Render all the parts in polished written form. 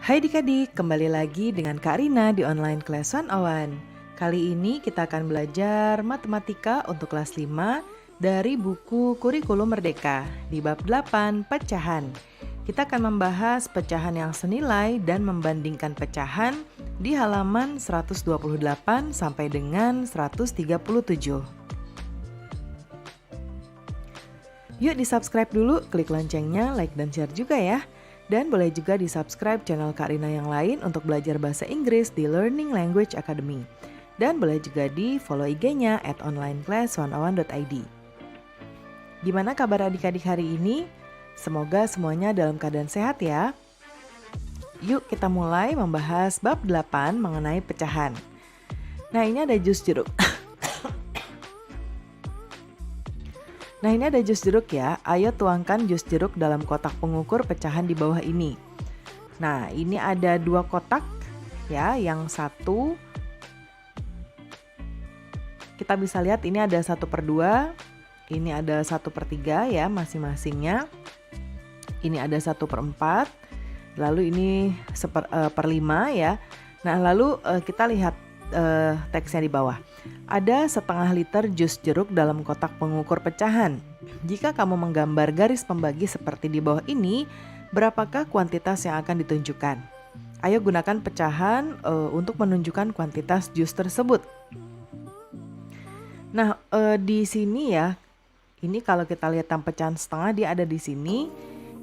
Hai adik-adik, kembali lagi dengan Kak Rina di online class 101. Kali ini kita akan belajar matematika untuk kelas 5 dari buku Kurikulum Merdeka di bab 8 pecahan. Kita akan membahas pecahan yang senilai dan membandingkan pecahan di halaman 128 sampai dengan 137. Yuk di-subscribe dulu, klik loncengnya, like dan share juga ya. Dan boleh juga di-subscribe channel Kak Rina yang lain untuk belajar bahasa Inggris di Learning Language Academy. Dan boleh juga di-follow IG-nya @onlineclass101.id. Gimana kabar adik-adik hari ini? Semoga semuanya dalam keadaan sehat ya. Yuk kita mulai membahas bab 8 mengenai pecahan. Nah ini ada jus jeruk. Nah ini ada jus jeruk ya, ayo tuangkan jus jeruk dalam kotak pengukur pecahan di bawah ini. Nah ini ada 2 kotak ya, yang satu kita bisa lihat ini ada 1/2, ini ada 1/3 ya masing-masingnya. Ini ada 1/4, lalu ini 1/5 ya. Nah lalu kita lihat teksnya di bawah. Ada 1/2 liter jus jeruk dalam kotak pengukur pecahan. Jika kamu menggambar garis pembagi seperti di bawah ini, berapakah kuantitas yang akan ditunjukkan? Ayo gunakan pecahan untuk menunjukkan kuantitas jus tersebut. Nah, di sini ya, ini kalau kita lihat yang pecahan setengah dia ada di sini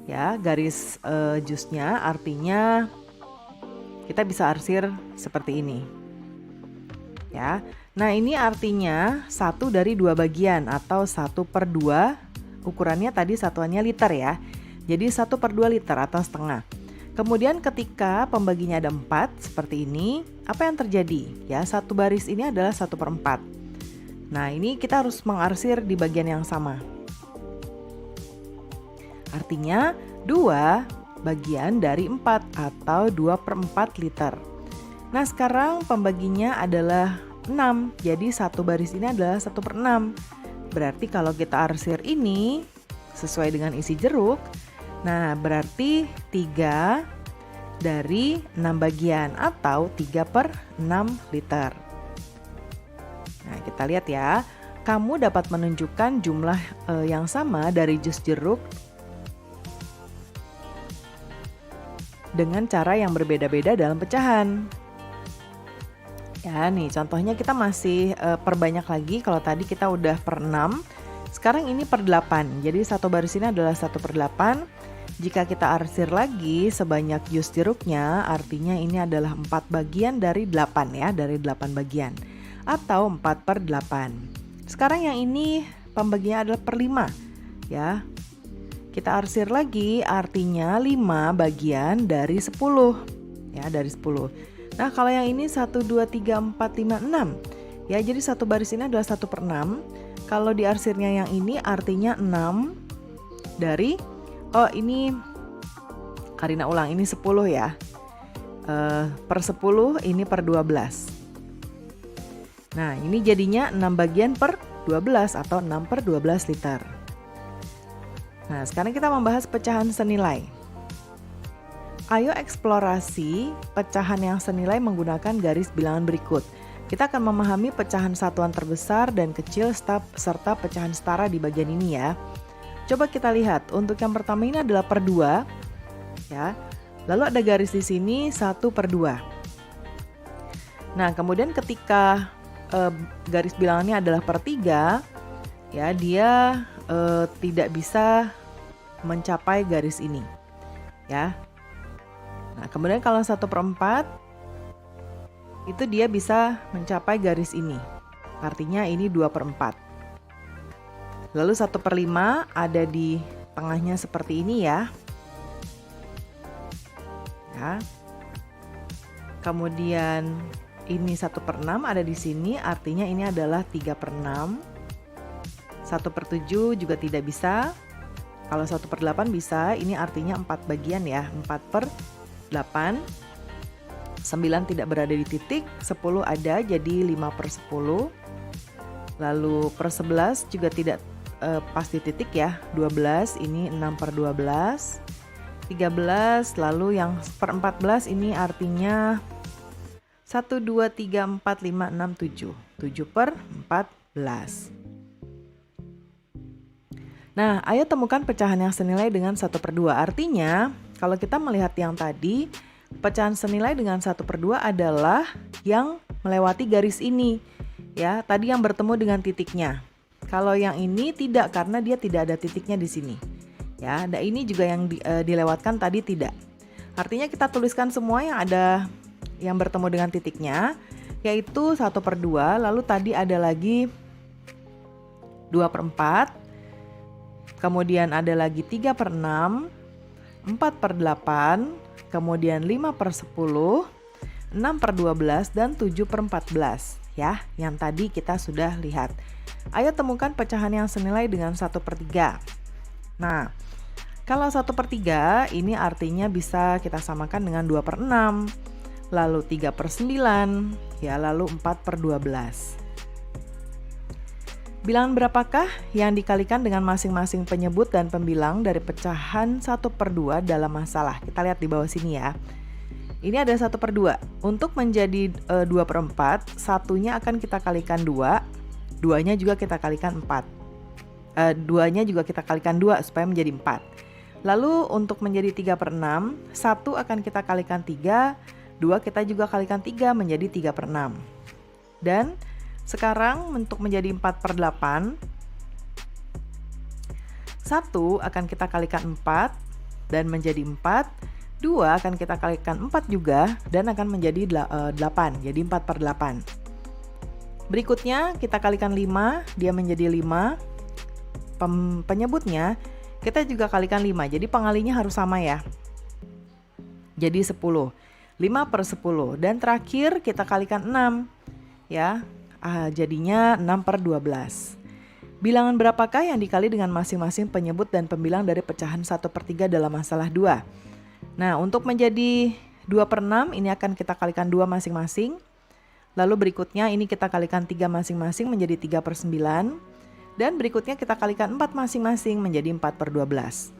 ya, garis jusnya artinya kita bisa arsir seperti ini. Ya. Nah ini artinya 1 dari 2 bagian atau 1/2, ukurannya tadi satuannya liter ya. Jadi 1/2 liter atau setengah. Kemudian ketika pembaginya ada 4 seperti ini, apa yang terjadi? Ya, satu baris ini adalah 1/4. Nah ini kita harus mengarsir di bagian yang sama. Artinya 2 bagian dari 4 atau 2/4 liter. Nah sekarang pembaginya adalah 6, jadi satu baris ini adalah 1/6. Berarti kalau kita arsir ini sesuai dengan isi jeruk, nah berarti 3 dari 6 bagian atau 3/6 liter. Nah kita lihat ya, kamu dapat menunjukkan jumlah yang sama dari jus jeruk dengan cara yang berbeda-beda dalam pecahan. Ya nih contohnya kita masih perbanyak lagi. Kalau tadi kita udah 1/6, sekarang ini 1/8. Jadi satu baris ini adalah 1/8. Jika kita arsir lagi sebanyak jus jeruknya, artinya ini adalah 4 bagian dari 8 ya, dari 8 bagian atau 4/8. Sekarang yang ini pembagiannya adalah 1/5 ya. Kita arsir lagi artinya 5 bagian dari 10 ya, dari 10. Nah kalau yang ini 1, 2, 3, 4, 5, 6 ya, jadi satu baris ini adalah 1/6. Kalau diarsirnya yang ini artinya 6 dari, ini Karina ulang, ini 10 ya, per 10 ini per 12. Nah ini jadinya 6 bagian per 12 atau 6/12 liter. Nah sekarang kita membahas pecahan senilai. Ayo eksplorasi pecahan yang senilai menggunakan garis bilangan berikut. Kita akan memahami pecahan satuan terbesar dan kecil serta pecahan setara di bagian ini ya. Coba kita lihat, untuk yang pertama ini adalah per 2 ya. Lalu ada garis di sini 1/2. Nah, kemudian ketika garis bilangannya adalah per 3 ya, dia tidak bisa mencapai garis ini ya. Nah, kemudian kalau 1/4 itu dia bisa mencapai garis ini. Artinya ini 2/4. Lalu 1/5 ada di tengahnya seperti ini ya. Ya. Kemudian ini 1/6 ada di sini, artinya ini adalah 3/6. 1/7 juga tidak bisa. Kalau 1/8 bisa, ini artinya 4 bagian ya, 4/8. 9 tidak berada di titik, 10 ada, jadi 5/10. Lalu per 11 juga tidak pas di titik ya, 12, ini 6/12. 13, lalu yang per 14 ini artinya 1, 2, 3, 4, 5, 6, 7. 7 per 14. Nah, ayo temukan pecahan yang senilai dengan 1/2. Artinya, kalau kita melihat yang tadi, pecahan senilai dengan 1/2 adalah yang melewati garis ini. Ya, tadi yang bertemu dengan titiknya. Kalau yang ini tidak, karena dia tidak ada titiknya di sini. Ya, dan ini juga yang dilewatkan tadi tidak. Artinya kita tuliskan semua yang ada yang bertemu dengan titiknya, yaitu 1/2, lalu tadi ada lagi 2/4, kemudian ada lagi 3/6, 4/8, kemudian 5/10, 6/12, dan 7/14 ya, yang tadi kita sudah lihat. Ayo temukan pecahan yang senilai dengan 1/3. Nah, kalau 1/3 ini artinya bisa kita samakan dengan 2/6, lalu 3/9, ya, lalu 4/12. Bilangan berapakah yang dikalikan dengan masing-masing penyebut dan pembilang dari pecahan 1/2 dalam masalah? Kita lihat di bawah sini ya. Ini ada 1/2. Untuk menjadi 2/4, satunya akan kita kalikan 2, duanya juga kita kalikan 4. Duanya juga kita kalikan 2 supaya menjadi 4. Lalu untuk menjadi 3/6, 1 akan kita kalikan 3, 2 kita juga kalikan 3 menjadi 3/6. Dan sekarang untuk menjadi 4/8, 1 akan kita kalikan 4 dan menjadi 4, 2 akan kita kalikan 4 juga dan akan menjadi 8, jadi 4/8. Berikutnya kita kalikan 5, dia menjadi 5. Penyebutnya kita juga kalikan 5, jadi pengalinya harus sama ya. Jadi 10, 5/10, dan terakhir kita kalikan 6 ya, jadinya 6/12. Bilangan berapakah yang dikali dengan masing-masing penyebut dan pembilang dari pecahan 1/3 dalam masalah 2? Nah, untuk menjadi 2/6 ini akan kita kalikan 2 masing-masing. Lalu berikutnya ini kita kalikan 3 masing-masing menjadi 3/9. Dan berikutnya kita kalikan 4 masing-masing menjadi 4/12.